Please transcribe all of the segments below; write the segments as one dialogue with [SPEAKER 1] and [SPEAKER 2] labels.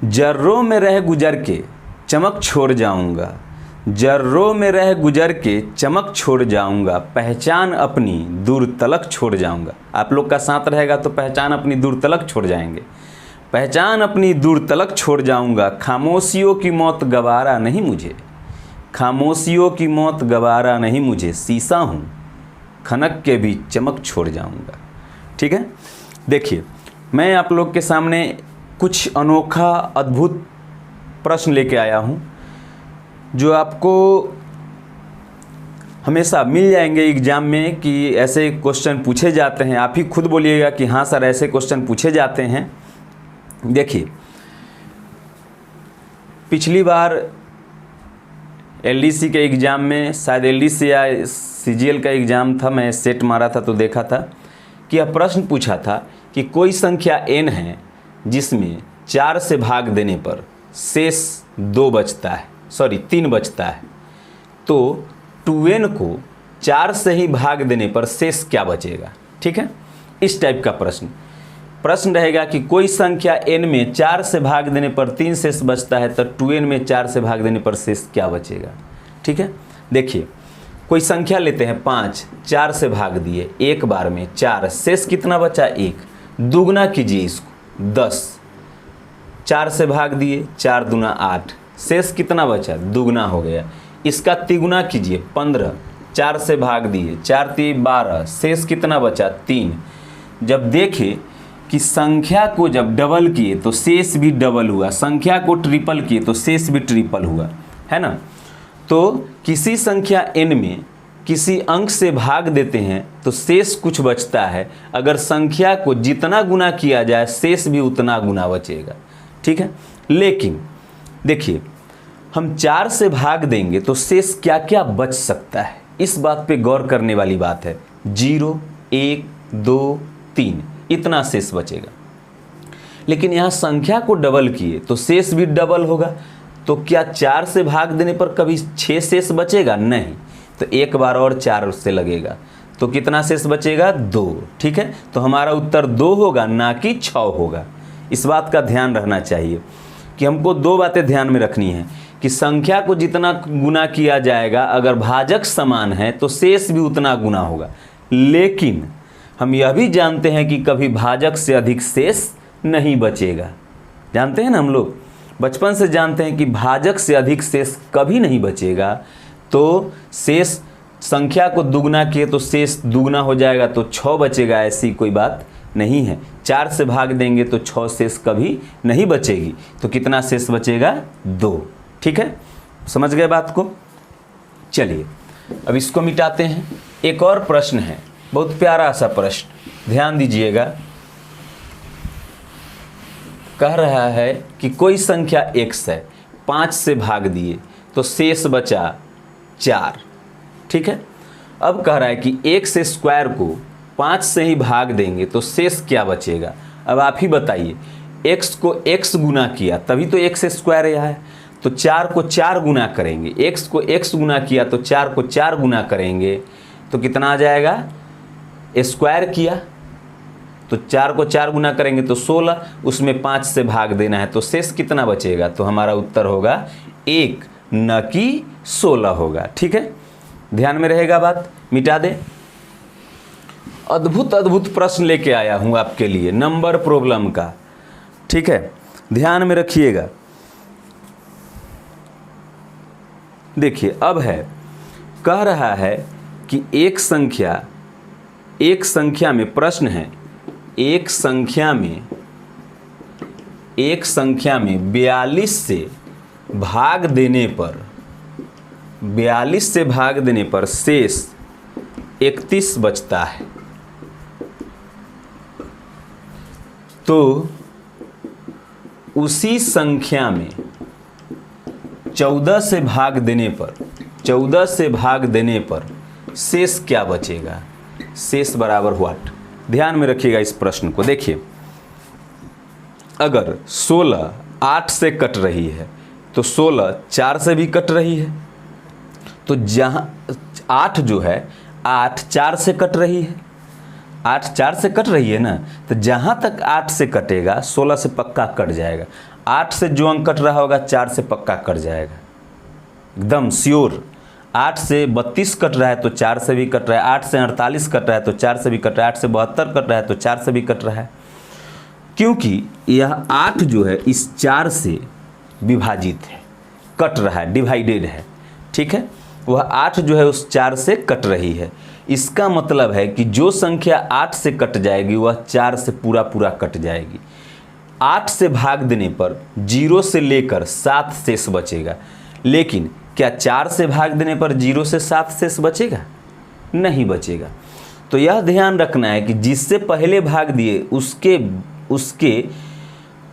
[SPEAKER 1] जर्रों में रह गुजर के चमक छोड़ जाऊंगा, जर्रों में रह गुजर के चमक छोड़ जाऊंगा, पहचान अपनी दूर तलक छोड़ जाऊंगा। आप लोग का साथ रहेगा तो पहचान अपनी दूर तलक छोड़ जाएंगे। पहचान अपनी दूर तलक छोड़ जाऊंगा, खामोशियों की मौत गवारा नहीं मुझे, खामोशियों की मौत गवारा नहीं मुझे, शीशा हूँ खनक के भी चमक छोड़ जाऊंगा। ठीक है, देखिए मैं आप लोग के सामने कुछ अनोखा अद्भुत प्रश्न लेके आया हूँ जो आपको हमेशा मिल जाएंगे एग्जाम में कि ऐसे क्वेश्चन पूछे जाते हैं। आप ही खुद बोलिएगा कि हाँ सर ऐसे क्वेश्चन पूछे जाते हैं। देखिए पिछली बार एलडीसी के एग्ज़ाम में, शायद एलडीसी या सीजीएल का एग्ज़ाम था, मैं सेट मारा था तो देखा था कि यह प्रश्न पूछा था कि कोई संख्या n है जिसमें 4 से भाग देने पर शेष 2 बचता है, सॉरी 3 बचता है, तो 2n को 4 से ही भाग देने पर शेष क्या बचेगा। ठीक है, इस टाइप का प्रश्न रहेगा कि कोई संख्या n में 4 से भाग देने पर 3 शेष बचता है, तो 2n में 4 से भाग देने पर शेष क्या बचेगा। ठीक है, देखिए कोई संख्या लेते हैं 5, 4 से भाग दिए एक बार में 4, शेष कितना बचा 1, दुगना कीजिए इसको 10, 4 से भाग दिए 4 दूना 8, शेष कितना बचा, दुगना हो गया। इसका तिगुना कीजिए 15, 4 से भाग दिए 4 3 12, शेष कितना बचा 3। जब देखें कि संख्या को जब डबल किए तो शेष भी डबल हुआ, संख्या को ट्रिपल किए तो शेष भी ट्रिपल हुआ, है ना। तो किसी संख्या n में किसी अंक से भाग देते हैं तो शेष कुछ बचता है, अगर संख्या को जितना गुना किया जाए शेष भी उतना गुना बचेगा। ठीक है, लेकिन देखिए हम 4 से भाग देंगे तो शेष क्या क्या बच सकता है, इस बात पे गौर करने वाली बात है। 0 1 2 3 इतना शेष बचेगा, लेकिन यहाँ संख्या को डबल किए तो शेष भी डबल होगा, तो क्या 4 से भाग देने पर कभी 6 शेष बचेगा, नहीं, तो एक बार और 4 से लगेगा तो कितना शेष बचेगा 2। ठीक है, तो हमारा उत्तर 2 होगा ना कि 6 होगा। इस बात का ध्यान रहना चाहिए कि हमको 2 बातें ध्यान में रखनी है कि संख्या को जितना गुना किया जाएगा अगर भाजक समान है तो शेष भी उतना गुना होगा, लेकिन हम यह भी जानते हैं कि कभी भाजक से अधिक शेष नहीं बचेगा। जानते हैं ना, हम लोग बचपन से जानते हैं कि भाजक से अधिक शेष कभी नहीं बचेगा। तो शेष संख्या को दुगना किए तो शेष दुगना हो जाएगा तो 6 बचेगा, ऐसी कोई बात नहीं है। 4 से भाग देंगे तो 6 शेष कभी नहीं बचेगी, तो कितना शेष बचेगा 2। ठीक है, समझ गए बात को। चलिए अब इसको मिटाते हैं। एक और प्रश्न है, बहुत प्यारा सा प्रश्न, ध्यान दीजिएगा। कह रहा है कि कोई संख्या x है, 5 से भाग दिए तो शेष बचा 4। ठीक है, अब कह रहा है कि x स्क्वायर को 5 से ही भाग देंगे तो शेष क्या बचेगा। अब आप ही बताइए, x को x गुना किया तभी तो x स्क्वायर यहाँ है, तो 4 को 4 गुना करेंगे, x को x गुना किया तो 4 को 4 गुना करेंगे तो कितना आ जाएगा, स्क्वायर किया तो 4 को 4 गुना करेंगे तो 16, उसमें 5 से भाग देना है तो शेष कितना बचेगा, तो हमारा उत्तर होगा 1 न कि 16 होगा। ठीक है, ध्यान में रहेगा बात, मिटा दे। अद्भुत अद्भुत प्रश्न लेके आया हूं आपके लिए नंबर प्रॉब्लम का। ठीक है, ध्यान में रखिएगा। देखिए अब है, कह रहा है कि एक संख्या में प्रश्न है, एक संख्या में 42 से भाग देने पर शेष 31 बचता है, तो उसी संख्या में 14 से भाग देने पर शेष क्या बचेगा, शेष बराबर व्हाट। ध्यान में रखिएगा इस प्रश्न को। देखिए अगर 16 8 से कट रही है तो 16 4 से भी कट रही है, तो जहाँ 8 जो है 8 4 से कट रही है, 8 4 से कट रही है ना, तो जहाँ तक 8 से कटेगा 16 से पक्का कट जाएगा। 8 से जो अंक कट रहा होगा 4 से पक्का कट जाएगा, एकदम श्योर। 8 से 32 कट रहा है तो 4 से भी कट रहा है, 8 से 48 कट रहा है तो 4 से भी कट रहा है, 8 से 72 कट रहा है तो 4 से भी कट रहा है, क्योंकि यह 8 जो है इस 4 से विभाजित है, कट रहा है, डिवाइडेड है, ठीक है। वह 8 जो है उस 4 से कट रही है। इसका मतलब है कि जो संख्या 8 से कट जाएगी वह 4 से पूरा पूरा कट जाएगी। 8 से भाग देने पर 0 से लेकर 7 शेष बचेगा, लेकिन क्या 4 से भाग देने पर 0 से 7 शेष बचेगा? नहीं बचेगा। तो यह ध्यान रखना है कि जिससे पहले भाग दिए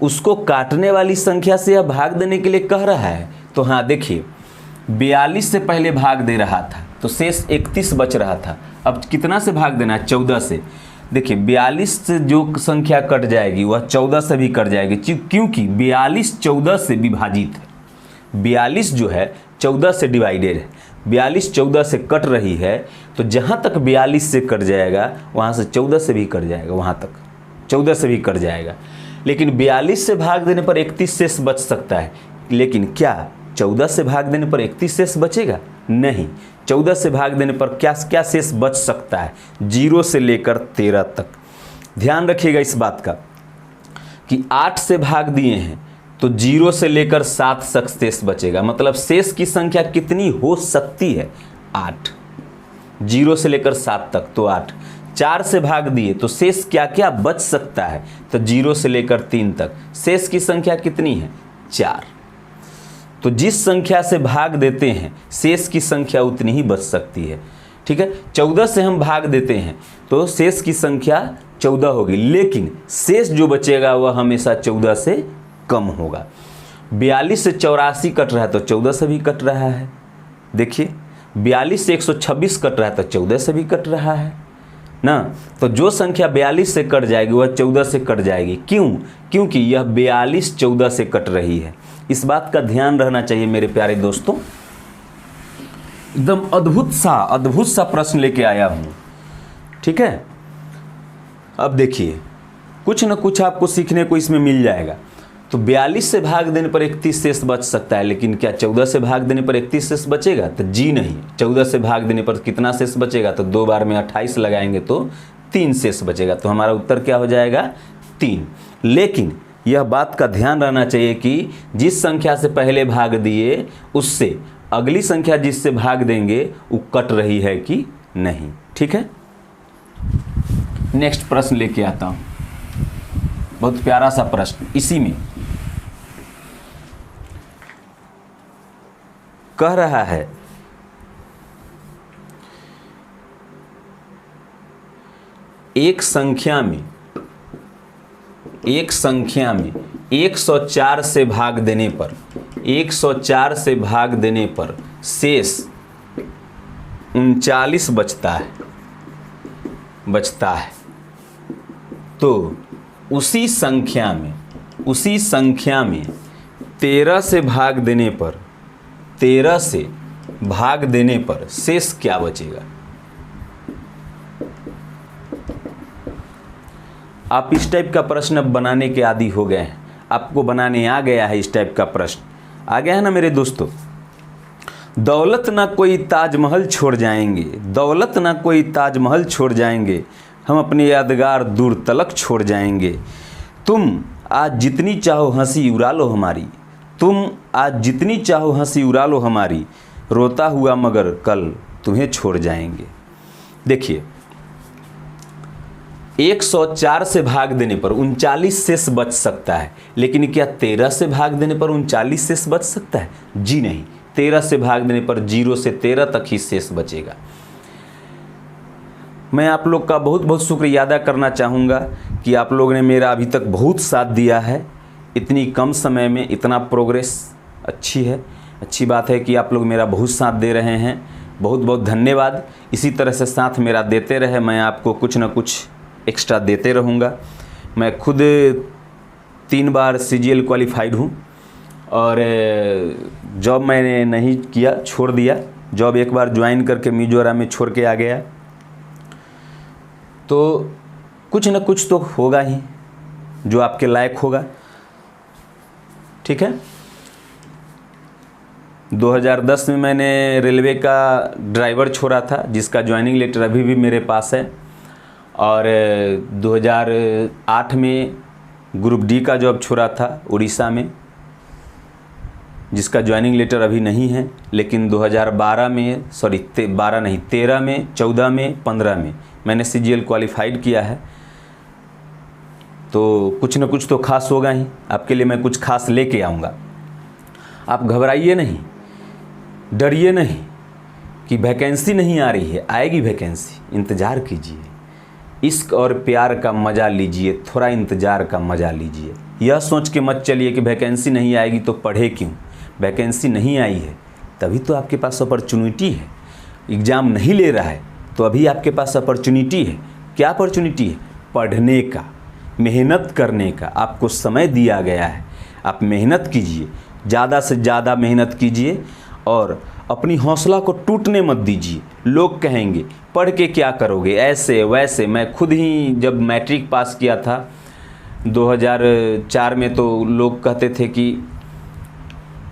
[SPEAKER 1] उसको काटने वाली संख्या से यह भाग देने के लिए कह रहा है। तो हाँ देखिए, 42 से पहले भाग दे रहा था तो शेष 31 बच रहा था। अब कितना से भाग देना है? 14 से। देखिए 42 से जो संख्या कट जाएगी वह 14 से भी कट जाएगी, क्योंकि 42 14 से विभाजित है। 42 जो है 14 से डिवाइडेड है, 42 14 से कट रही है, तो जहाँ तक 42 से कट जाएगा वहाँ से 14 से भी कट जाएगा, वहाँ तक 14 से भी कट जाएगा। लेकिन 42 से भाग देने पर 31 शेष बच सकता है, लेकिन क्या 14 से भाग देने पर 31 शेष बचेगा? नहीं। 14 से भाग देने पर क्या क्या शेष बच सकता है? 0 से लेकर 13 तक। ध्यान रखिएगा इस बात का कि 8 से भाग दिए हैं तो 0 से लेकर 7 तक शेष बचेगा। मतलब शेष की संख्या कितनी हो सकती है? 8। 0 से लेकर 7 तक तो 8। 4 से भाग दिए तो शेष क्या क्या बच सकता है? तो 0 से लेकर 3 तक शेष की संख्या कितनी है? 4। तो जिस संख्या से भाग देते हैं शेष की संख्या उतनी ही बच सकती है, ठीक है। 14 से हम भाग देते हैं तो शेष की संख्या 14 होगी, लेकिन शेष जो बचेगा वह हमेशा 14 से कम होगा। 42 से 84 कट रहा है तो 14 से भी कट रहा है। देखिए 42 से 126 कट रहा है तो 14 से भी कट रहा है ना। तो जो संख्या 42 से कट जाएगी वह 14 से कट जाएगी। क्यों? क्योंकि यह 42 14 से कट रही है। इस बात का ध्यान रहना चाहिए मेरे प्यारे दोस्तों। एकदम अद्भुत सा प्रश्न लेके आया हूं, ठीक है। अब देखिए कुछ न कुछ आपको सीखने को इसमें मिल जाएगा। तो 42 से भाग देने पर 31 शेष बच सकता है, लेकिन क्या 14 से भाग देने पर 31 शेष बचेगा? तो जी नहीं। 14 से भाग देने पर कितना शेष बचेगा? तो 2 बार में 28 लगाएंगे तो 3 शेष बचेगा। तो हमारा उत्तर क्या हो जाएगा? 3। लेकिन यह बात का ध्यान रहना चाहिए कि जिस संख्या से पहले भाग दिए उससे अगली संख्या जिससे भाग देंगे वो कट रही है कि नहीं, ठीक है। नेक्स्ट प्रश्न लेके आता हूं, बहुत प्यारा सा प्रश्न। इसी में कह रहा है एक संख्या में 104 से भाग देने पर 104 से भाग देने पर शेष 39 बचता है। तो उसी संख्या में 13 से भाग देने पर शेष क्या बचेगा? आप इस टाइप का प्रश्न अब बनाने के आदी हो गए हैं, आपको बनाने आ गया है, इस टाइप का प्रश्न आ गया है ना मेरे दोस्तों। दौलत ना कोई ताजमहल छोड़ जाएंगे, हम अपने यादगार दूर तलक छोड़ जाएंगे। तुम आज जितनी चाहो हंसी उड़ा लो हमारी, रोता हुआ मगर कल तुम्हें छोड़ जाएंगे। देखिए 104 से भाग देने पर 39 शेष बच सकता है, लेकिन क्या 13 से भाग देने पर 39 शेष बच सकता है? जी नहीं। 13 से भाग देने पर 0 से 13 तक ही शेष बचेगा। मैं आप लोग का बहुत बहुत शुक्रिया अदा करना चाहूँगा कि आप लोगों ने मेरा अभी तक बहुत साथ दिया है। इतनी कम समय में इतना प्रोग्रेस अच्छी बात है कि आप लोग मेरा बहुत साथ दे रहे हैं। बहुत बहुत धन्यवाद। इसी तरह से साथ मेरा देते रहे, मैं आपको कुछ ना कुछ एक्स्ट्रा देते रहूँगा। मैं खुद 3 बार CGL क्वालिफाइड हूँ और जॉब मैंने नहीं किया, छोड़ दिया। जॉब एक बार ज्वाइन करके मिजोरम में छोड़ के आ गया। तो कुछ न कुछ तो होगा ही जो आपके लायक होगा। ठीक है। 2010 में मैंने रेलवे का ड्राइवर छोड़ा था, जिसका ज्वाइनिंग लेटर अभी भी मेरे पास है। और 2008 में ग्रुप डी का जॉब छोड़ा था उड़ीसा में, जिसका ज्वाइनिंग लेटर अभी नहीं है। लेकिन 2012 में 13 में, 14 में, 15 में मैंने CGL क्वालिफाइड किया है। तो कुछ न कुछ तो खास होगा ही, आपके लिए मैं कुछ खास लेके आऊँगा। आप घबराइए नहीं, डरिए नहीं कि वैकेंसी नहीं आ रही है, आएगी वैकेंसी, इंतज़ार कीजिए। इश्क और प्यार का मज़ा लीजिए, थोड़ा इंतज़ार का मज़ा लीजिए। यह सोच के मत चलिए कि वैकेंसी नहीं आएगी तो पढ़े क्यों। वैकेंसी नहीं आई है तभी तो आपके पास अपॉर्चुनिटी है। एग्ज़ाम नहीं ले रहा है तो अभी आपके पास अपॉर्चुनिटी है। क्या अपॉर्चुनिटी है? पढ़ने का, मेहनत करने का। आपको समय दिया गया है, आप मेहनत कीजिए, ज़्यादा से ज़्यादा मेहनत कीजिए और अपनी हौसला को टूटने मत दीजिए। लोग कहेंगे पढ़ के क्या करोगे, ऐसे वैसे। मैं खुद ही जब मैट्रिक पास किया था 2004 में, तो लोग कहते थे कि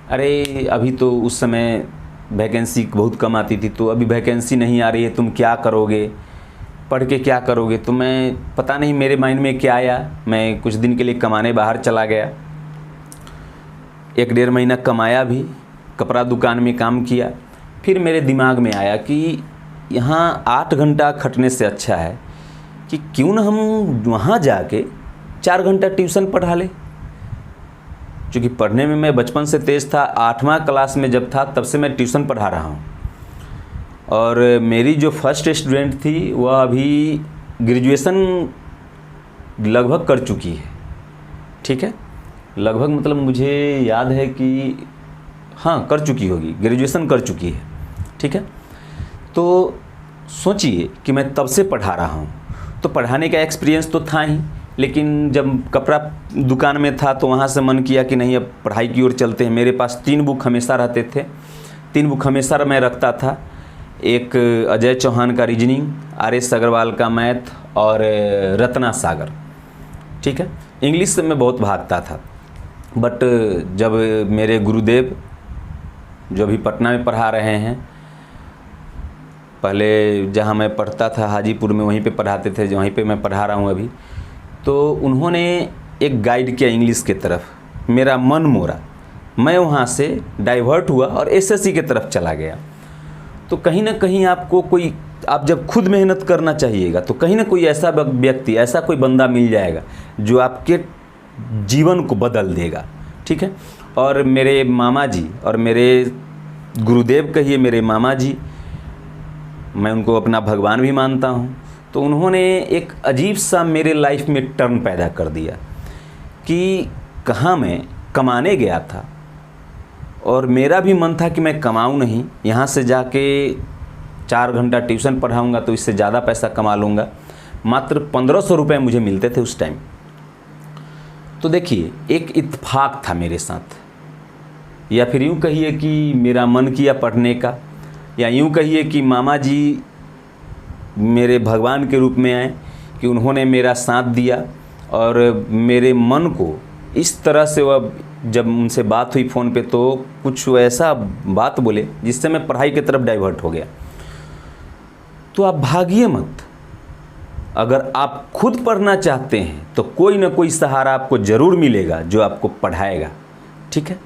[SPEAKER 1] अरे अभी तो उस समय वैकेंसी बहुत कम आती थी, तो अभी वैकेंसी नहीं आ रही है, तुम क्या करोगे, पढ़ के क्या करोगे। तो मैं, पता नहीं मेरे माइंड में क्या आया, मैं कुछ दिन के लिए कमाने बाहर चला गया। 1-1.5 महीना कमाया भी, कपड़ा दुकान में काम किया। फिर मेरे दिमाग में आया कि यहाँ 8 घंटा खटने से अच्छा है कि क्यों ना हम वहाँ जाके 4 घंटा ट्यूशन पढ़ा ले। क्योंकि पढ़ने में मैं बचपन से तेज़ था। 8वां क्लास में जब था तब से मैं ट्यूशन पढ़ा रहा हूँ। और मेरी जो फर्स्ट स्टूडेंट थी वह अभी ग्रेजुएशन लगभग कर चुकी है। ठीक है, लगभग मतलब मुझे याद है कि हाँ कर चुकी होगी, ग्रेजुएशन कर चुकी है। ठीक है, तो सोचिए कि मैं तब से पढ़ा रहा हूँ, तो पढ़ाने का एक्सपीरियंस तो था ही। लेकिन जब कपड़ा दुकान में था तो वहाँ से मन किया कि नहीं अब पढ़ाई की ओर चलते हैं। मेरे पास 3 बुक हमेशा रहते थे, 3 बुक हमेशा मैं रखता था। एक अजय चौहान का रीजनिंग, RS अग्रवाल का मैथ और रत्ना सागर। ठीक है, इंग्लिश से मैं बहुत भागता था। बट जब मेरे गुरुदेव जो अभी पटना में पढ़ा रहे हैं, पहले जहाँ मैं पढ़ता था हाजीपुर में, वहीं पे पढ़ाते थे, वहीं पे मैं पढ़ा रहा हूँ अभी। तो उन्होंने एक गाइड किया इंग्लिश के तरफ, मेरा मन मोड़ा, मैं वहाँ से डाइवर्ट हुआ और SSC के तरफ चला गया। तो कहीं ना कहीं आपको कोई, आप जब खुद मेहनत करना चाहिएगा तो कहीं ना कोई ऐसा व्यक्ति, ऐसा कोई बंदा मिल जाएगा जो आपके जीवन को बदल देगा। ठीक है, और मेरे मामा जी और मेरे गुरुदेव कहिए, मेरे मामा जी, मैं उनको अपना भगवान भी मानता हूँ। तो उन्होंने एक अजीब सा मेरे लाइफ में टर्न पैदा कर दिया कि कहाँ मैं कमाने गया था और मेरा भी मन था कि मैं कमाऊँ नहीं, यहाँ से जाके 4 घंटा ट्यूशन पढ़ाऊँगा तो इससे ज़्यादा पैसा कमा लूँगा। मात्र 1500 रुपये मुझे मिलते थे उस टाइम। तो देखिए, एक इत्तेफाक था मेरे साथ, या फिर यूँ कहिए कि मेरा मन किया पढ़ने का, या यूँ कहिए कि मामा जी मेरे भगवान के रूप में आए कि उन्होंने मेरा साथ दिया और मेरे मन को इस तरह से, वह जब उनसे बात हुई फ़ोन पे तो कुछ ऐसा बात बोले जिससे मैं पढ़ाई की तरफ डाइवर्ट हो गया। तो आप भागिए मत, अगर आप खुद पढ़ना चाहते हैं तो कोई ना कोई सहारा आपको ज़रूर मिलेगा जो आपको पढ़ाएगा। ठीक है,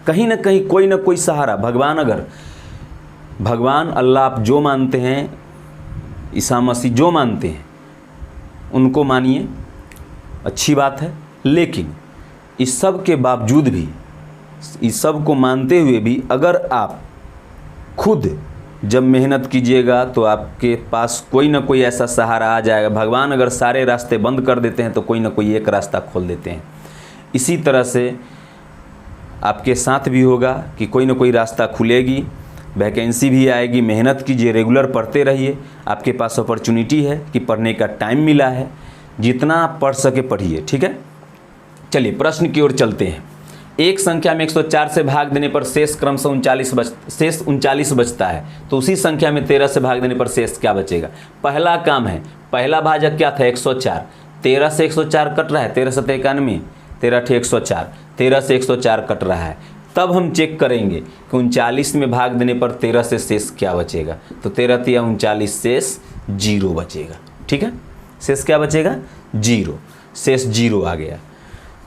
[SPEAKER 1] कहीं ना कहीं कोई ना कोई सहारा, भगवान, अगर भगवान अल्लाह आप जो मानते हैं, ईसा मसीह जो मानते हैं उनको मानिए, अच्छी बात है। लेकिन इस सब के बावजूद भी, इस सब को मानते हुए भी, अगर आप खुद जब मेहनत कीजिएगा तो आपके पास कोई ना कोई ऐसा सहारा आ जाएगा। भगवान अगर सारे रास्ते बंद कर देते हैं तो कोई ना कोई एक रास्ता खोल देते हैं। इसी तरह से आपके साथ भी होगा कि कोई ना कोई रास्ता खुलेगी, वैकेंसी भी आएगी। मेहनत कीजिए, रेगुलर पढ़ते रहिए। आपके पास अपॉर्चुनिटी है कि पढ़ने का टाइम मिला है, जितना आप पढ़ सके पढ़िए। ठीक है, चलिए प्रश्न की ओर चलते हैं। एक संख्या में 104 से भाग देने पर शेष क्रमशः 39 बचता है, तो उसी संख्या में 13 से भाग देने पर शेष क्या बचेगा? पहला काम है, पहला भाजक क्या था? 104। 13 से 104 कट रहा है, 13 × 91, 13 × 104, 13 से 104 कट रहा है। तब हम चेक करेंगे कि 39 में भाग देने पर 13 से शेष क्या बचेगा। तो 13 × 39 शेष 0 बचेगा। ठीक है, शेष क्या बचेगा? 0, शेष 0 आ गया।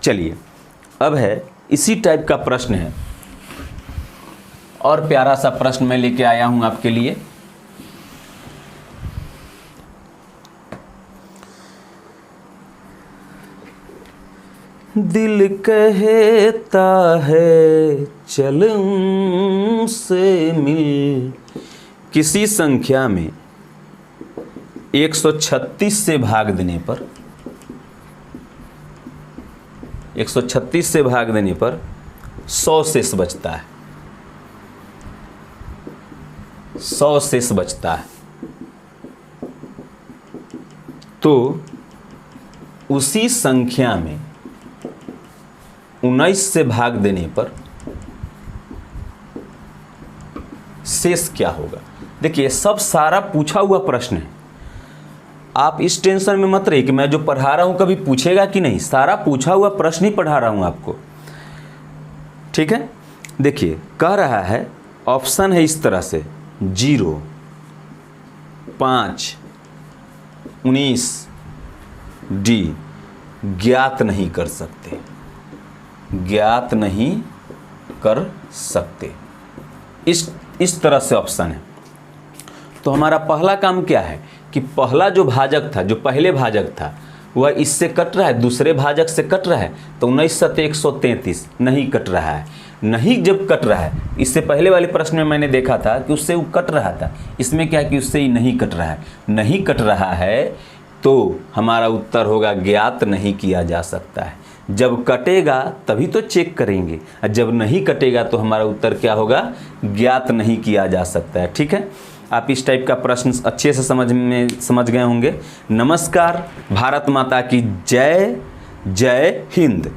[SPEAKER 1] चलिए, अब है इसी टाइप का प्रश्न है, और प्यारा सा प्रश्न मैं लेके आया हूं आपके लिए। दिल कहता है चल से मिल, किसी संख्या में 136 से भाग देने पर 136 से भाग देने पर 100 शेष बचता है। 100 शेष बचता है। तो उसी संख्या में 19 से भाग देने पर शेष क्या होगा? देखिए, सब सारा पूछा हुआ प्रश्न है। आप इस टेंशन में मत रहिए कि मैं जो पढ़ा रहा हूं कभी पूछेगा कि नहीं। सारा पूछा हुआ प्रश्न ही पढ़ा रहा हूं आपको। ठीक है, देखिए कह रहा है, ऑप्शन है इस तरह से 0, 5, 19, डी ज्ञात नहीं कर सकते, ज्ञात नहीं कर सकते। इस तरह से ऑप्शन है। तो हमारा पहला काम क्या है कि पहला जो भाजक था, जो पहले भाजक था, वह इससे कट रहा है, दूसरे भाजक से कट रहा है। तो 19 × 133 नहीं कट रहा है। नहीं जब कट रहा है, इससे पहले वाले प्रश्न में मैंने देखा था कि उससे वो कट रहा था। इसमें क्या है कि उससे ही नहीं कट रहा है। नहीं कट रहा है तो हमारा उत्तर होगा ज्ञात नहीं किया जा सकता है। जब कटेगा तभी तो चेक करेंगे, और जब नहीं कटेगा तो हमारा उत्तर क्या होगा? ज्ञात नहीं किया जा सकता है। ठीक है, आप इस टाइप का प्रश्न अच्छे से समझ गए होंगे। नमस्कार, भारत माता की जय, जय हिंद।